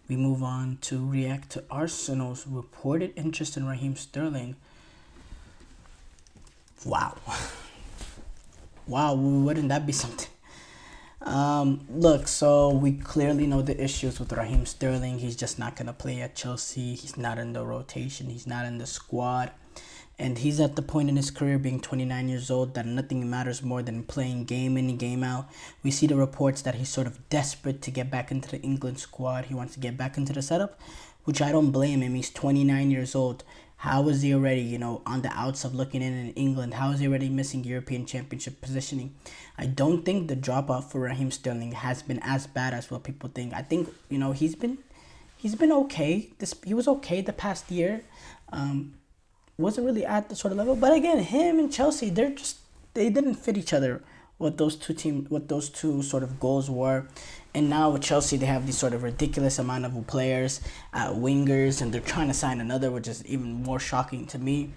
we move on to react to Arsenal's reported interest in Raheem Sterling. Wow. Wow, wouldn't that be something? Look, so we clearly know the issues with Raheem Sterling. He's just not going to play at Chelsea. He's not in the rotation. He's not in the squad. And he's at the point in his career, being 29 years old, that nothing matters more than playing game in and game out. We see the reports that he's sort of desperate to get back into the England squad. He wants to get back into the setup, which I don't blame him. He's 29 years old. How is he already, on the outs of looking in England? How is he already missing European Championship positioning? I don't think the dropout for Raheem Sterling has been as bad as what people think. I think, he's been okay. He was okay the past year. Wasn't really at the sort of level. But again, him and Chelsea, they didn't fit each other. What those two sort of goals were, and now with Chelsea, they have these sort of ridiculous amount of players at wingers, and they're trying to sign another, which is even more shocking to me.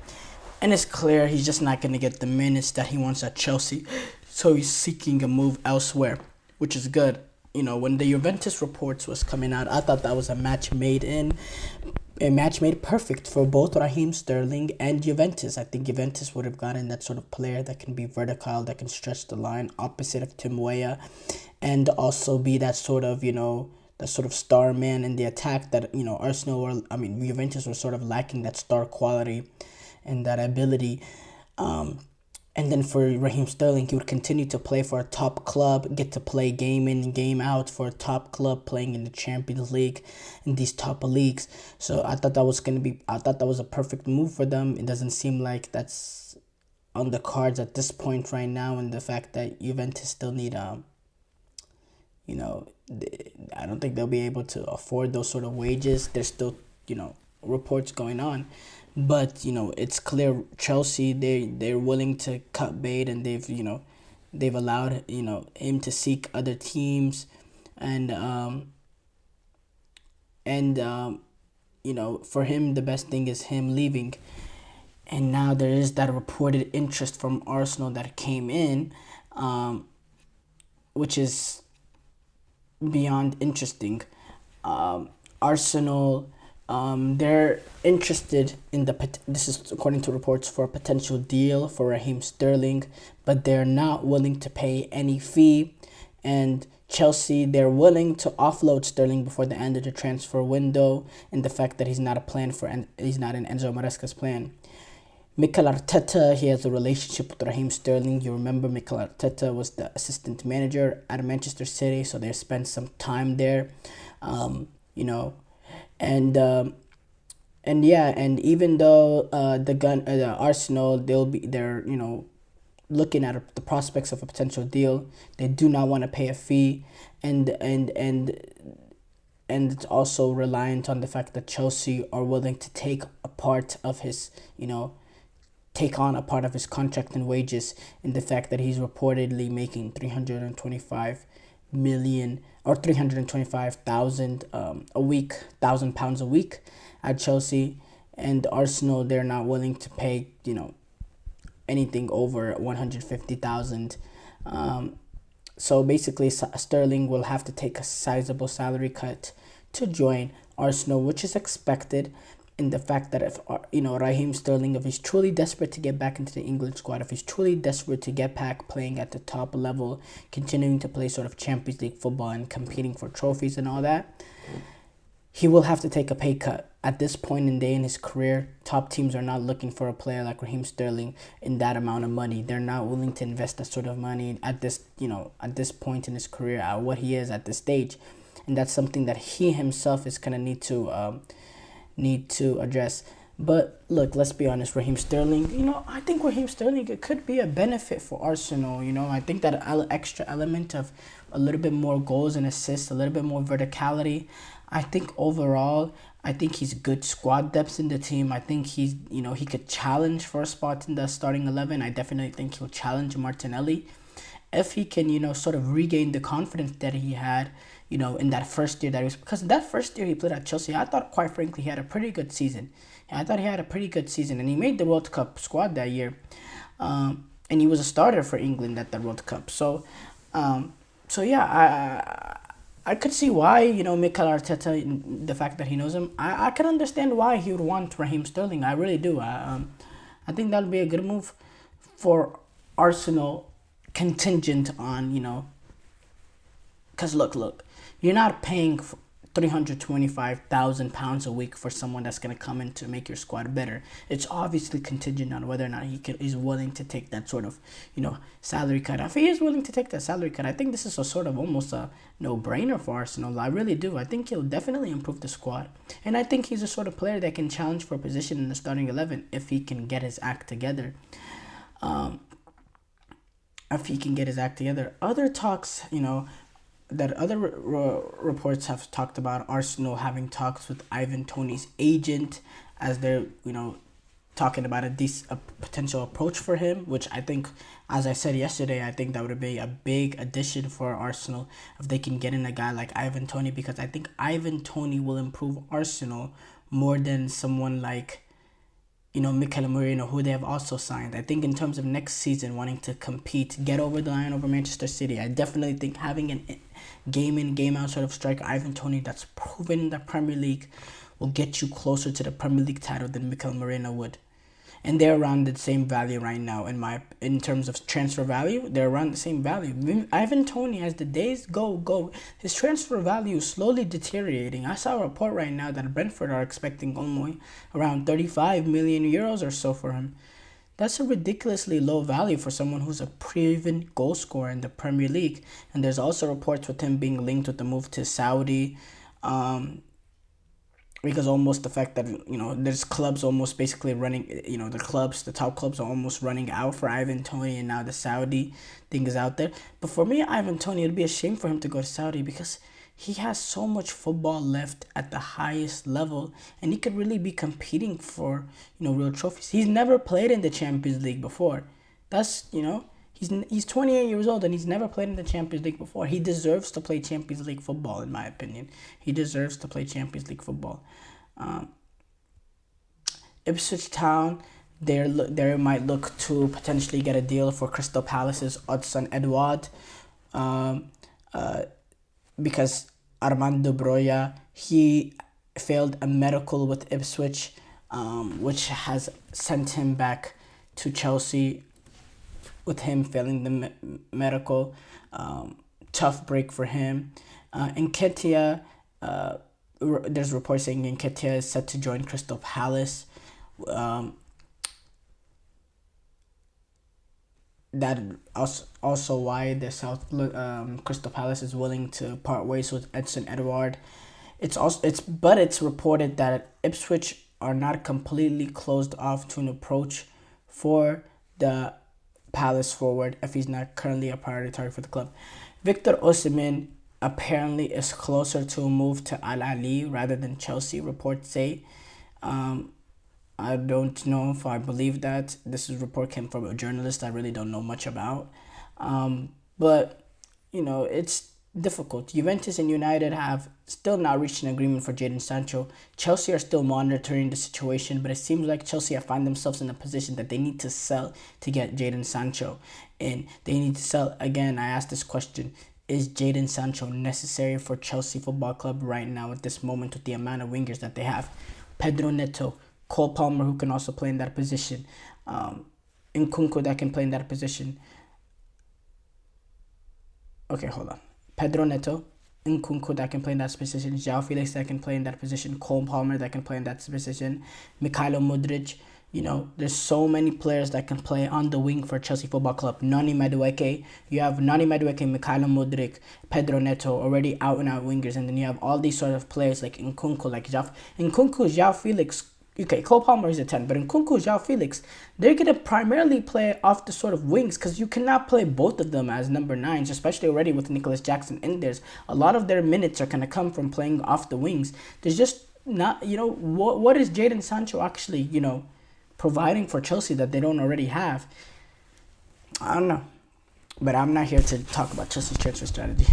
And it's clear he's just not going to get the minutes that he wants at Chelsea, so he's seeking a move elsewhere, which is good. When the Juventus reports was coming out, I thought that was a match made perfect for both Raheem Sterling and Juventus. I think Juventus would have gotten that sort of player that can be vertical, that can stretch the line, opposite of Tim Weah, and also be that sort of, that sort of star man in the attack that, Juventus were sort of lacking that star quality and that ability. And then for Raheem Sterling, he would continue to play for a top club, get to play game in and game out for a top club, playing in the Champions League, in these top leagues. So I thought that was a perfect move for them. It doesn't seem like that's on the cards at this point right now, and the fact that Juventus still need, I don't think they'll be able to afford those sort of wages. There's still, reports going on. But it's clear Chelsea, they're willing to cut bait, and they've allowed him to seek other teams, and for him the best thing is him leaving. And now there is that reported interest from Arsenal that came in, which is beyond interesting. Arsenal. They're interested in this is according to reports, for a potential deal for Raheem Sterling, but they're not willing to pay any fee. And Chelsea, they're willing to offload Sterling before the end of the transfer window, and the fact that he's not he's not in Enzo Maresca's plan. Mikel Arteta, he has a relationship with Raheem Sterling. You remember Mikel Arteta was the assistant manager at Manchester City, so they spent some time there. And even though the Arsenal, they're looking at the prospects of a potential deal, they do not want to pay a fee, and it's also reliant on the fact that Chelsea are willing to take on a part of his contract and wages, in the fact that he's reportedly making 325 million or 325,000 a week, £1,000 a week at Chelsea. And Arsenal, they're not willing to pay anything over 150,000. So basically, Sterling will have to take a sizable salary cut to join Arsenal, which is expected. In the fact that if Raheem Sterling, if he's truly desperate to get back into the England squad, if he's truly desperate to get back playing at the top level, continuing to play sort of Champions League football and competing for trophies and all that, he will have to take a pay cut. At this point in his career, top teams are not looking for a player like Raheem Sterling in that amount of money. They're not willing to invest that sort of money at this point in his career, at what he is at this stage, and that's something that he himself is gonna need to address. But look, let's be honest, Raheem Sterling, I think Raheem Sterling, it could be a benefit for Arsenal. I think that extra element of a little bit more goals and assists, a little bit more verticality. I think overall, I think he's good squad depth in the team. I think he could challenge for a spot in the starting 11. I definitely think he'll challenge Martinelli if he can, sort of regain the confidence that he had, in that first year because that first year he played at Chelsea, I thought, quite frankly, he had a pretty good season. And he made the World Cup squad that year. And he was a starter for England at the World Cup. So yeah, I could see why, Mikel Arteta, the fact that he knows him, I can understand why he would want Raheem Sterling. I really do. I think that would be a good move for Arsenal, contingent on, because look, you're not paying £325,000 a week for someone that's going to come in to make your squad better. It's obviously contingent on whether or not he's willing to take that sort of, salary cut. If he is willing to take that salary cut, I think this is a sort of almost a no-brainer for Arsenal. I really do. I think he'll definitely improve the squad. And I think he's the sort of player that can challenge for a position in the starting 11 if he can get his act together. Other talks, that other reports have talked about Arsenal having talks with Ivan Toney's agent as they're, talking about a potential approach for him, which I think, as I said yesterday, I think that would be a big addition for Arsenal if they can get in a guy like Ivan Toney, because I think Ivan Toney will improve Arsenal more than someone like, Mikel Merino, who they have also signed. I think in terms of next season, wanting to compete, get over the line over Manchester City, I definitely think having an game in, game out sort of striker, Ivan Toney, that's proven in the Premier League, will get you closer to the Premier League title than Mikel Merino would. And they're around the same value right now. In terms of transfer value, they're around the same value. Ivan Toney, as the days go, his transfer value is slowly deteriorating. I saw a report right now that Brentford are expecting almost around 35 million euros or so for him. That's a ridiculously low value for someone who's a proven goal scorer in the Premier League. And there's also reports with him being linked with the move to Saudi. Because almost the fact that, there's clubs almost basically running, the top clubs are almost running out for Ivan Toney, and now the Saudi thing is out there. But for me, Ivan Toney, it'd be a shame for him to go to Saudi because he has so much football left at the highest level, and he could really be competing for, real trophies. He's never played in the Champions League before. That's, he's 28 years old and he's never played in the Champions League before. He deserves to play Champions League football, in my opinion. He deserves to play Champions League football. Ipswich Town, they might look to potentially get a deal for Crystal Palace's Odsonne-Edouard, because Armando Broja, he failed a medical with Ipswich, which has sent him back to Chelsea with him failing the medical. Tough break for him. Nketiah, there's reports saying Nketiah is set to join Crystal Palace. That also why the Crystal Palace is willing to part ways with Odsonne-Edouard. But it's reported that Ipswich are not completely closed off to an approach for the Palace forward if he's not currently a priority target for the club. Victor Osimhen apparently is closer to a move to Al Ahly rather than Chelsea, reports say. I don't know if I believe that. This report came from a journalist I really don't know much about. But, it's difficult. Juventus and United have still not reached an agreement for Jadon Sancho. Chelsea are still monitoring the situation, but it seems like Chelsea have found themselves in a position that they need to sell to get Jadon Sancho. And they need to sell. Again, I asked this question. Is Jadon Sancho necessary for Chelsea Football Club right now at this moment with the amount of wingers that they have? Pedro Neto, Cole Palmer, who can also play in that position. Nkunku that can play in that position. Okay, hold on. Pedro Neto, Nkunku that can play in that position. João Felix that can play in that position. Cole Palmer that can play in that position. Mikhailo Mudryk. There's so many players that can play on the wing for Chelsea Football Club. Noni Madueke. You have Noni Madueke, Mikhailo Mudryk, Pedro Neto, already out-and-out wingers. And then you have all these sort of players like Nkunku, João Felix. Okay, Cole Palmer is a 10, but Nkunku, João Felix, they're going to primarily play off the sort of wings because you cannot play both of them as number 9s, especially already with Nicholas Jackson in there. A lot of their minutes are going to come from playing off the wings. There's just not, what is Jadon Sancho actually, providing for Chelsea that they don't already have? I don't know. But I'm not here to talk about Chelsea's transfer strategy.